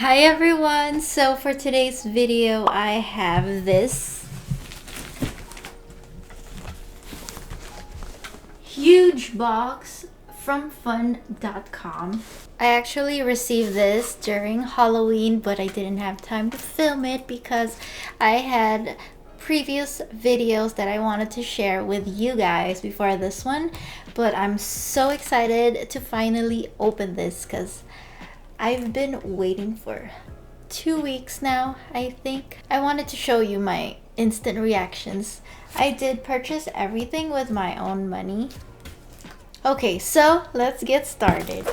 Hi everyone! So for today's video, I have this huge box from fun.com. I actually received this during Halloween, but I didn't have time to film it because I had previous videos that I wanted to share with you guys before this one. But I'm so excited to finally open this because I've been waiting for 2 weeks now, I think. I wanted to show you my instant reactions. I did purchase everything with my own money. Okay, so let's get started.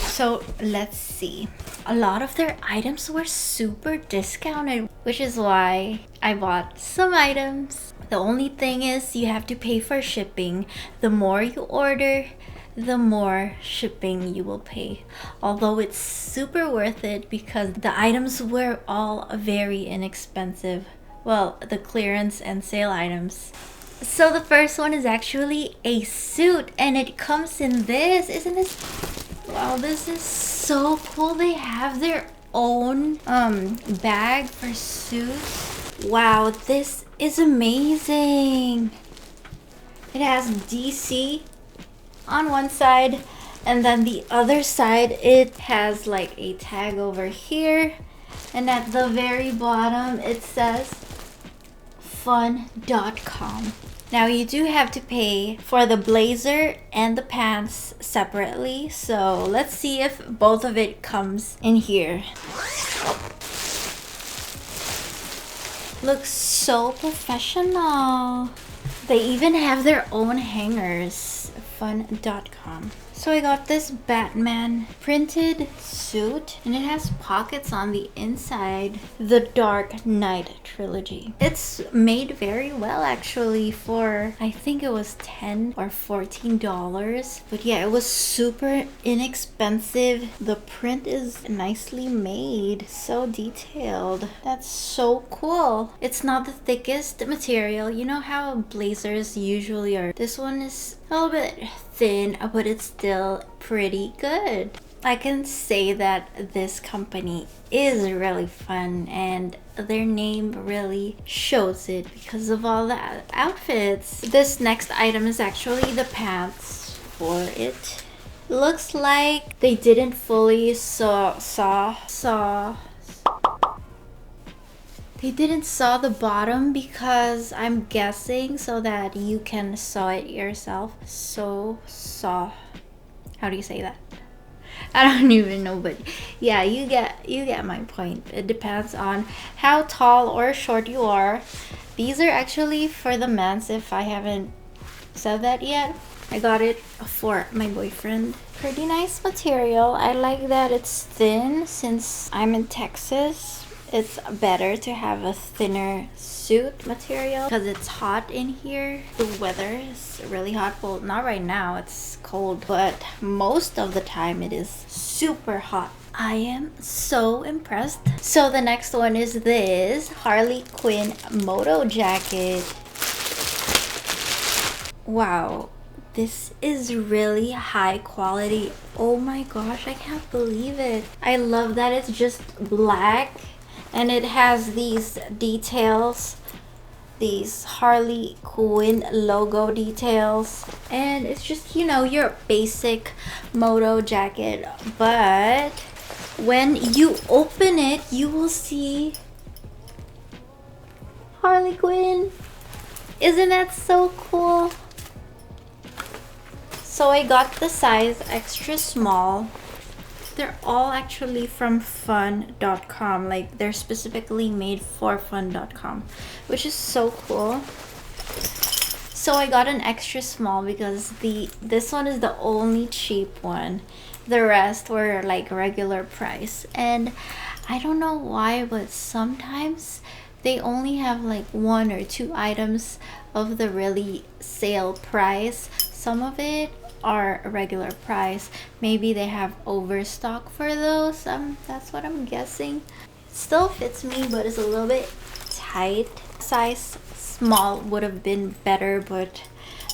So let's see. A lot of their items were super discounted, which is why I bought some items. The only thing is you have to pay for shipping. The more you order, the more shipping you will pay. Although it's super worth it because the items were all very inexpensive. Well, the clearance and sale items. So the first one is actually a suit and it comes in this. Isn't this? Wow, this is so cool. They have their own bag for suits. Wow, this is amazing. It has DC on one side and then the other side it has like a tag over here, and at the very bottom it says fun.com. Now you do have to pay for the blazer and the pants separately, so let's see if both of it comes in here. Looks so professional. They even have their own hangers. Fun.com. So I got this Batman printed suit and it has pockets on the inside. The Dark Knight trilogy. It's made very well actually for, I think it was $10 or $14. But yeah, it was super inexpensive. The print is nicely made. So detailed. That's so cool. It's not the thickest material. You know how blazers usually are. This one is a little bit thin, but it's still pretty good. I can say that this company is really fun and their name really shows it because of all the outfits. This next item is actually the pants for it. Looks like they didn't fully saw the bottom because I'm guessing so that you can sew it yourself. How do you say that? I don't even know, but yeah, you get my point. It depends on how tall or short you are. These are actually for the men's, if I haven't said that yet. I got it for my boyfriend. Pretty nice material. I like that it's thin since I'm in Texas. It's better to have a thinner suit material because it's hot in here. The weather is really hot. Well, not right now, it's cold, but most of the time it is super hot. I am so impressed. So the next one is this Harley Quinn moto jacket. Wow, this is really high quality. Oh my gosh, I can't believe it. I love that it's just black. And it has these details, these Harley Quinn logo details. And it's just, you know, your basic moto jacket. But when you open it, you will see Harley Quinn. Isn't that so cool? So I got the size extra small. They're all actually from fun.com, like they're specifically made for fun.com, which is so cool. So I got an extra small because this one is the only cheap one. The rest were like regular price, and I don't know why, but sometimes they only have like 1 or 2 items of the really sale price. Some of it are a regular price. Maybe they have overstock for those. That's what I'm guessing. It still fits me, but it's a little bit tight. Size small would have been better, but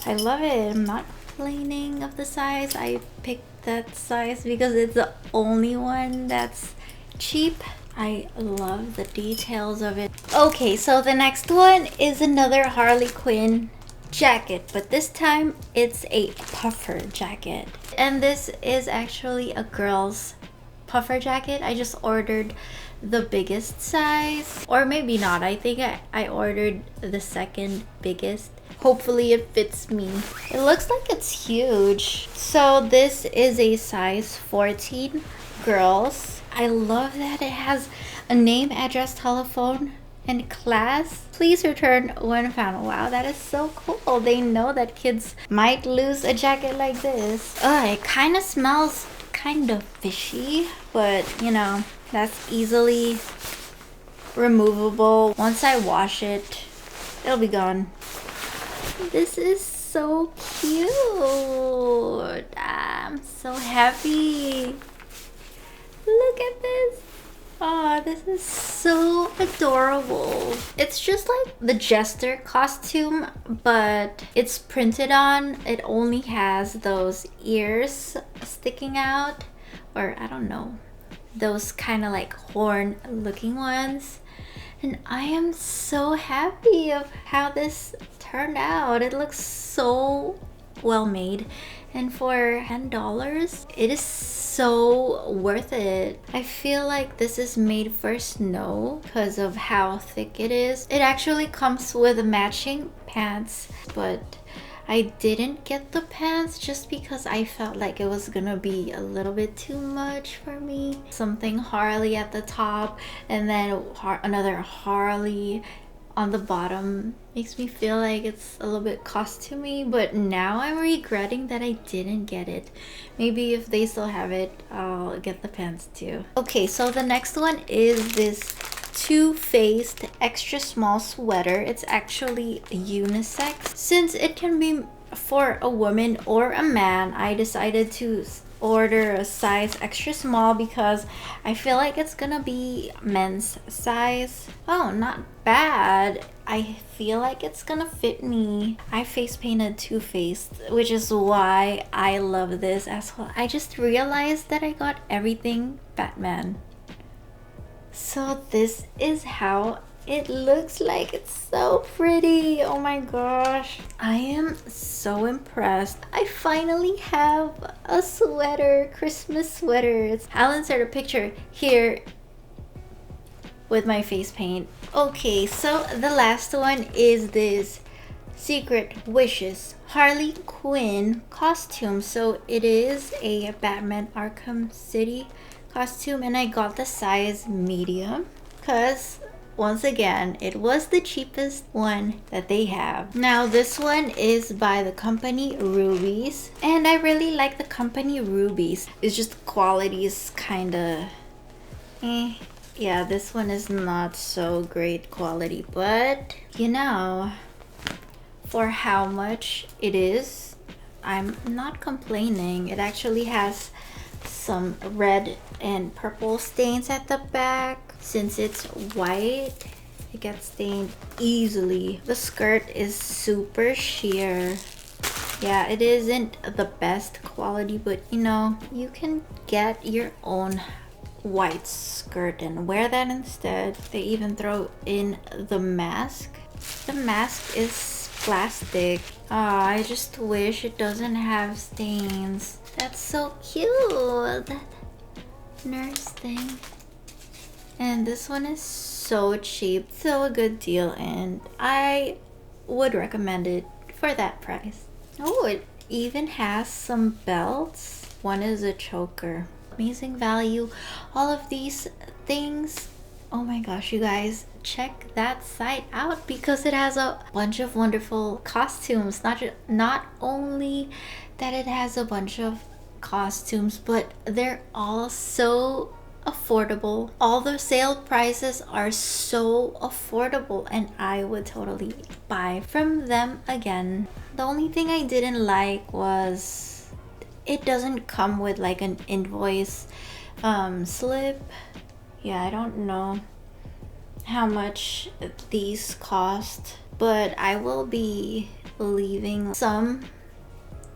I love it. I'm not complaining of the size. I picked that size because it's the only one that's cheap. I love the details of it. Okay, so the next one is another Harley Quinn jacket, but this time it's a puffer jacket. And this is actually a girl's puffer jacket. I just ordered the biggest size, or maybe not. I think I ordered the second biggest. Hopefully it fits me. It looks like it's huge. So this is a size 14 girls. I love that it has a name, address, telephone, and class. Please return when found. Wow, that is so cool. They know that kids might lose a jacket like this. It kind of smells kind of fishy, but you know, that's easily removable. Once I wash it, it'll be gone. This is so cute. I'm so happy. Look at this. Oh, this is so adorable. It's just like the Jester costume, but it's printed on. It only has those ears sticking out, or I don't know, those kind of like horn looking ones. And I am so happy of how this turned out. It looks so well made, and for $10 it is so worth it. I feel like this is made for snow because of how thick it is. It actually comes with matching pants, but I didn't get the pants just because I felt like it was gonna be a little bit too much for me. Something Harley at the top and then another Harley on the bottom makes me feel like it's a little bit costumey, but now I'm regretting that I didn't get it. Maybe if they still have it, I'll get the pants too. Okay, so the next one is this two-faced extra small sweater. It's actually unisex. Since it can be for a woman or a man, I decided to order a size extra small because I feel like it's gonna be men's size. Oh, not bad. I feel like it's gonna fit me. I face painted two-faced, which is why I love this as well. I just realized that I got everything Batman. So this is how it looks like. It's so pretty. Oh my gosh, I am so impressed. I finally have a sweater, Christmas sweater. I'll insert a picture here with my face paint. Okay, so the last one is this Secret Wishes Harley Quinn costume. So it is a Batman Arkham City costume, and I got the size medium because once again it was the cheapest one that they have. Now this one is by the company Rubies, and I really like the company Rubies. It's just the quality is kind of yeah, this one is not so great quality, but you know, for how much it is, I'm not complaining. It actually has some red and purple stains at the back. Since it's white, it gets stained easily. The skirt is super sheer. Yeah, it isn't the best quality, but you know, you can get your own white skirt and wear that instead. They even throw in the mask. The mask is plastic. I just wish it doesn't have stains. That's so cute, that nurse thing. And this one is so cheap, so a good deal, and I would recommend it for that price. Oh, it even has some belts. One is a choker. Amazing value. All of these things, oh my gosh, you guys, check that site out because it has a bunch of wonderful costumes. Not only that it has a bunch of costumes, but they're all so affordable. All the sale prices are so affordable, and I would totally buy from them again. The only thing I didn't like was it doesn't come with like an invoice slip. Yeah, I don't know how much these cost, but I will be leaving some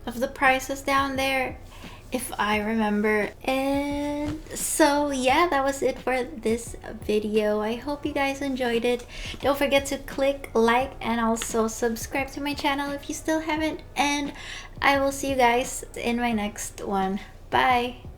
of the prices down there, if I remember. And so yeah, that was it for this video. I hope you guys enjoyed it. Don't forget to click like and also subscribe to my channel if you still haven't, and I will see you guys in my next one. Bye.